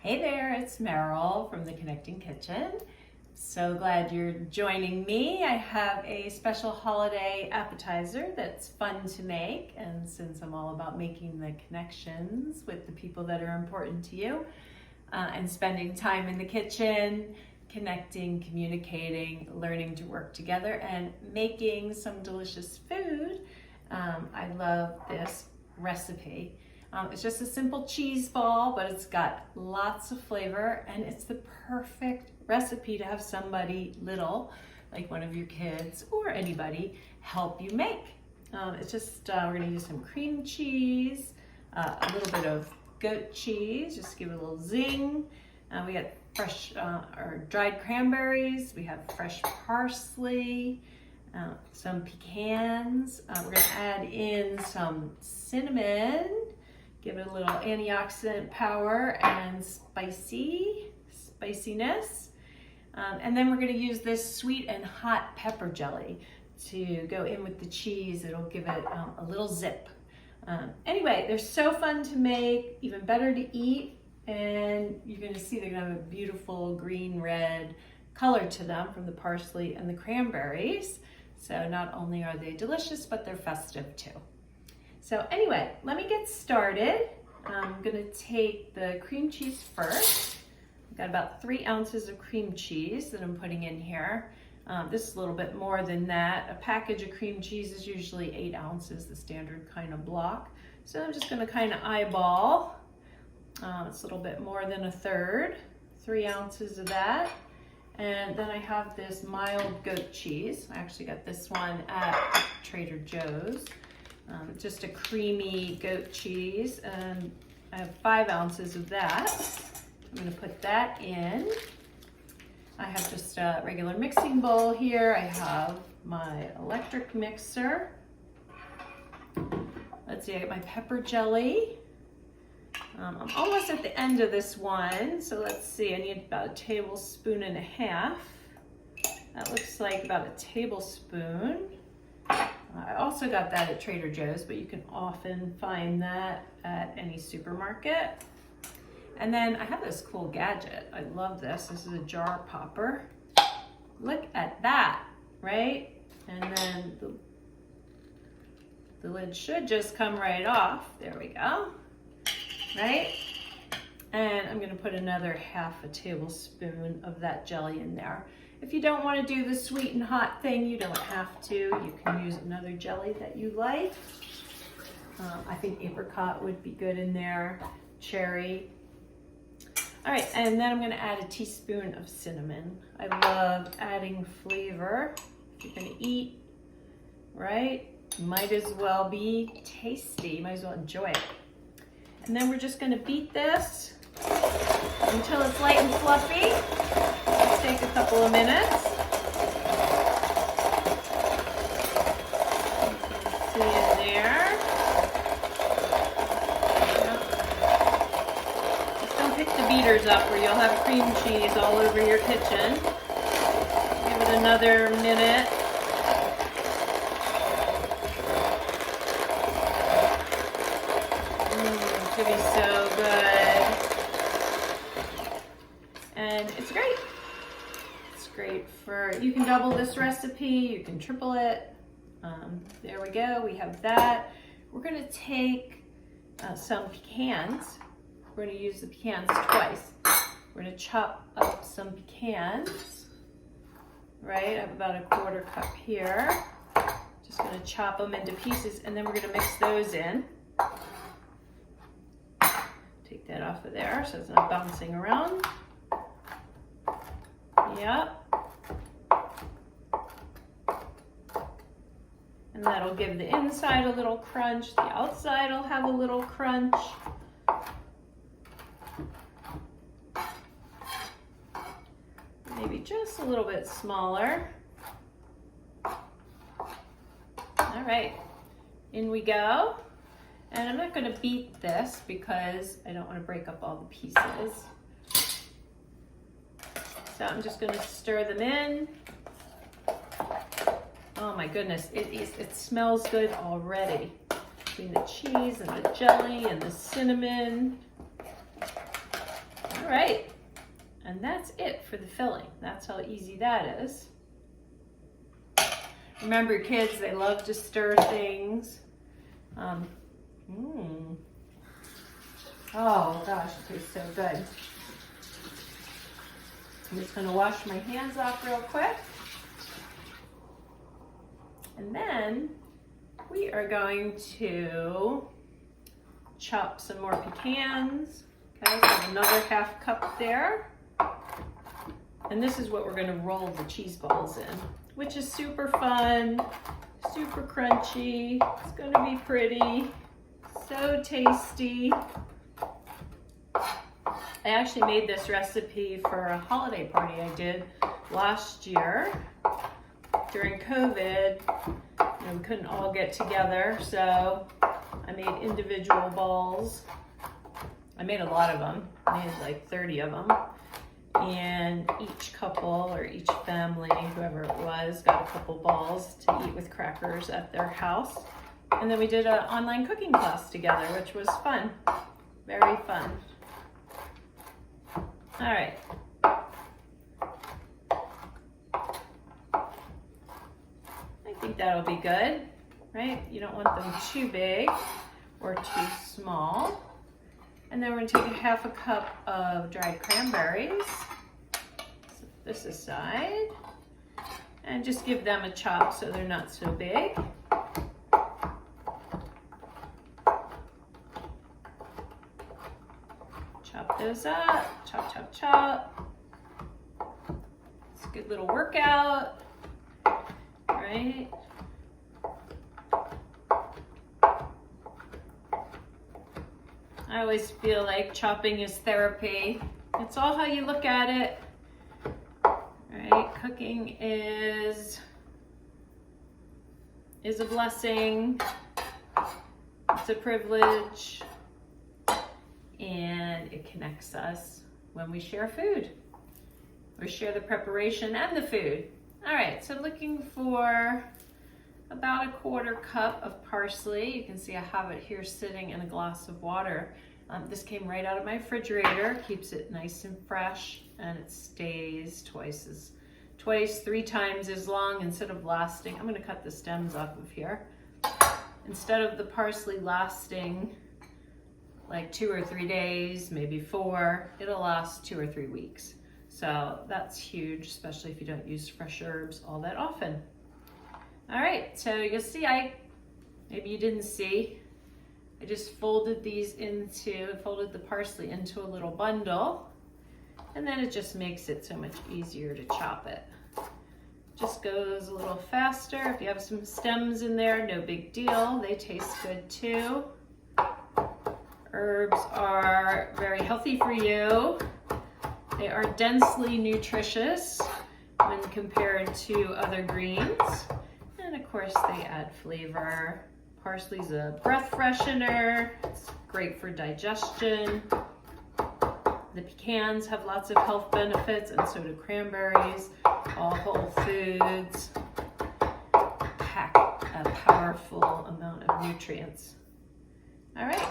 Hey there, it's Meryl from the Connecting Kitchen. So glad you're joining me. I have a special holiday appetizer that's fun to make, and since I'm all about making the connections with the people that are important to you and spending time in the kitchen, connecting, communicating, learning to work together, and making some delicious food, I love this recipe. It's just a simple cheese ball, but it's got lots of flavor, and it's the perfect recipe to have somebody little, like one of your kids or anybody, help you make. It's just, we're gonna use some cream cheese, a little bit of goat cheese, just give it a little zing. We got fresh or dried cranberries, we have fresh parsley, some pecans. We're gonna add in some cinnamon, give it a little antioxidant power and spiciness. And then we're gonna use this sweet and hot pepper jelly to go in with the cheese. It'll give it a little zip. Anyway, they're so fun to make, even better to eat, and you're gonna see they're gonna have a beautiful green-red color to them from the parsley and the cranberries. So not only are they delicious, but they're festive too. So anyway, let me get started. I'm gonna take the cream cheese first. I've got about 3 ounces of cream cheese that I'm putting in here. This is a little bit more than that. A package of cream cheese is usually 8 ounces, the standard kind of block. So I'm just gonna kind of eyeball. It's a little bit more than a third, 3 ounces of that. And then I have this mild goat cheese. I actually got this one at Trader Joe's. Just a creamy goat cheese, and I have 5 ounces of that. I'm gonna put that in. I have just a regular mixing bowl here. I have my electric mixer. Let's see, I got my pepper jelly. I'm almost at the end of this one, so let's see, I need about 1.5 tablespoons. That looks like about a tablespoon. I also got that at Trader Joe's, but you can often find that at any supermarket. And then I have this cool gadget. I love this. This is a jar popper. Look at that, right? And then the lid should just come right off. There we go, right? And I'm gonna put another 1/2 tablespoon of that jelly in there. If you don't want to do the sweet and hot thing, you don't have to. You can use another jelly that you like. I think apricot would be good in there, cherry. All right, and then I'm going to add a teaspoon of cinnamon. I love adding flavor. If you're going to eat, right, might as well be tasty. Might as well enjoy it. And then we're just going to beat this until it's light and fluffy. Let's take a couple of minutes. You can see in there. Just don't pick the beaters up or you'll have cream cheese all over your kitchen. Give it another minute. It's gonna be so good. And it's great. It's great for, you can double this recipe, you can triple it. There we go, we have that. We're gonna take some pecans. We're gonna use the pecans twice. We're gonna chop up some pecans, right? I have about a 1/4 cup here. Just gonna chop them into pieces, and then we're gonna mix those in. Take that off of there so it's not bouncing around. Yep. And that'll give the inside a little crunch. The outside will have a little crunch. Maybe just a little bit smaller. All right, in we go. And I'm not going to beat this because I don't want to break up all the pieces. So I'm just going to stir them in. Oh my goodness, it smells good already. Between the cheese and the jelly and the cinnamon. All right. And that's it for the filling. That's how easy that is. Remember, kids, they love to stir things. Oh gosh, it tastes so good. I'm just gonna wash my hands off real quick. And then we are going to chop some more pecans. Okay, so another half cup there. And this is what we're gonna roll the cheese balls in, which is super fun, super crunchy. It's gonna be pretty, so tasty. I actually made this recipe for a holiday party I did last year during COVID. We couldn't all get together, so I made individual balls. I made a lot of them. I made like 30 of them. And each couple or each family, whoever it was, got a couple balls to eat with crackers at their house. And then we did an online cooking class together, which was fun. Very fun. All right. I think that'll be good, right? You don't want them too big or too small. And then we're gonna take a half a cup of dried cranberries. Set this aside. And just give them a chop so they're not so big. Chop those up, chop, chop, chop. It's a good little workout, right? I always feel like chopping is therapy. It's all how you look at it, right? Cooking is a blessing. It's a privilege. And it connects us when we share food. We share the preparation and the food. All right, so looking for about a quarter cup of parsley. You can see I have it here sitting in a glass of water. This came right out of my refrigerator, keeps it nice and fresh, and it stays three times as long instead of lasting. I'm gonna cut the stems off of here. Instead of the parsley lasting like 2 or 3 days, maybe 4, it'll last 2 or 3 weeks. So that's huge, especially if you don't use fresh herbs all that often. All right, so you'll see, maybe you didn't see, I just folded the parsley into a little bundle, and then it just makes it so much easier to chop it. Just goes a little faster. If you have some stems in there, no big deal. They taste good too. Herbs are very healthy for you. They are densely nutritious when compared to other greens. And of course they add flavor. Parsley's a breath freshener. It's great for digestion. The pecans have lots of health benefits, and so do cranberries. All whole foods pack a powerful amount of nutrients. All right,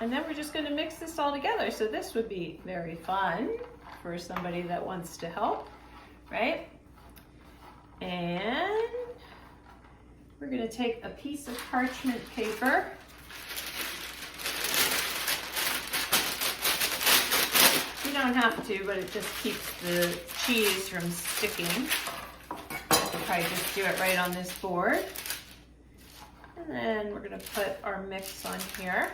and then we're just going to mix this all together. So this would be very fun for somebody that wants to help, right? And we're going to take a piece of parchment paper. You don't have to, but it just keeps the cheese from sticking. I'll probably just do it right on this board. And then we're going to put our mix on here.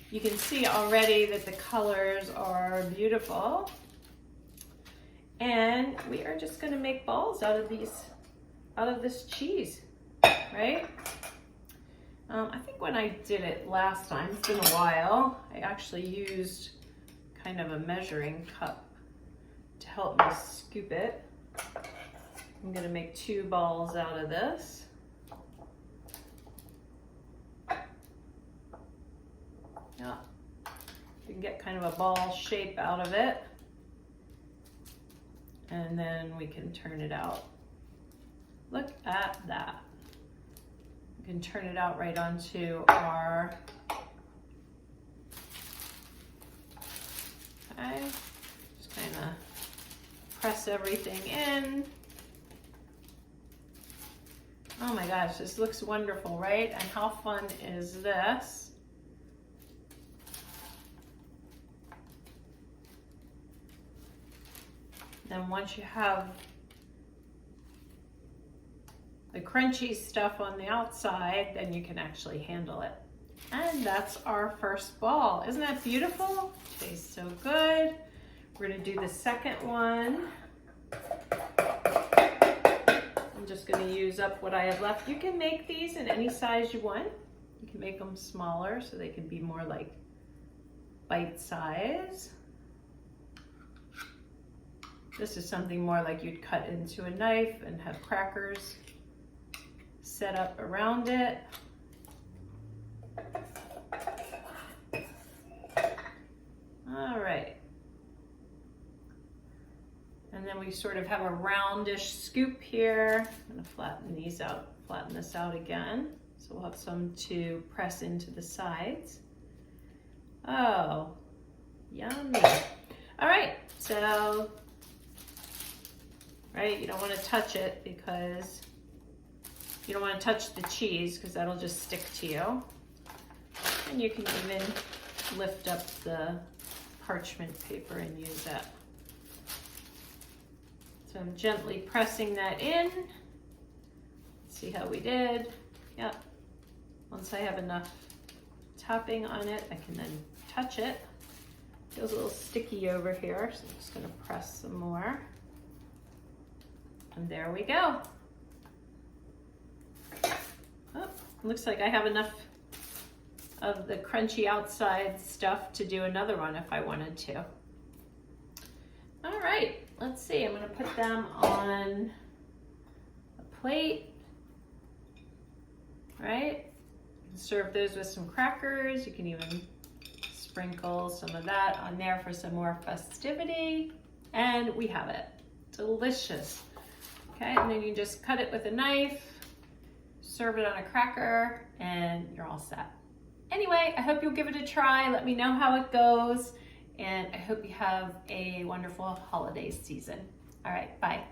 You can see already that the colors are beautiful. And we are just going to make balls out of this cheese, right? I think when I did it last time, it's been a while, I actually used kind of a measuring cup to help me scoop it. I'm going to make 2 balls out of this. Yeah, you can get kind of a ball shape out of it. And then we can turn it out. Look at that. We can turn it out right onto our Okay, just kind of press everything in. Oh my gosh, this looks wonderful, right? And how fun is this? Then once you have the crunchy stuff on the outside, then you can actually handle it. And that's our first ball. Isn't that beautiful? Tastes so good. We're gonna do the second one. I'm just gonna use up what I have left. You can make these in any size you want. You can make them smaller so they can be more like bite size. This is something more like you'd cut into a knife and have crackers set up around it. All right. And then we sort of have a roundish scoop here. I'm gonna flatten these out, flatten this out again. So we'll have some to press into the sides. Oh, yummy. All right, so, right, you don't wanna touch it because you don't wanna touch the cheese because that'll just stick to you. And you can even lift up the parchment paper and use that. So I'm gently pressing that in. See how we did? Yep. Once I have enough topping on it, I can then touch it. Feels a little sticky over here, so I'm just gonna press some more. And there we go. Oh, looks like I have enough of the crunchy outside stuff to do another one if I wanted to. All right, let's see. I'm gonna put them on a plate, right? Serve those with some crackers. You can even sprinkle some of that on there for some more festivity. And we have it. Delicious. Okay, and then you just cut it with a knife, serve it on a cracker, and you're all set. Anyway, I hope you'll give it a try. Let me know how it goes. And I hope you have a wonderful holiday season. All right, bye.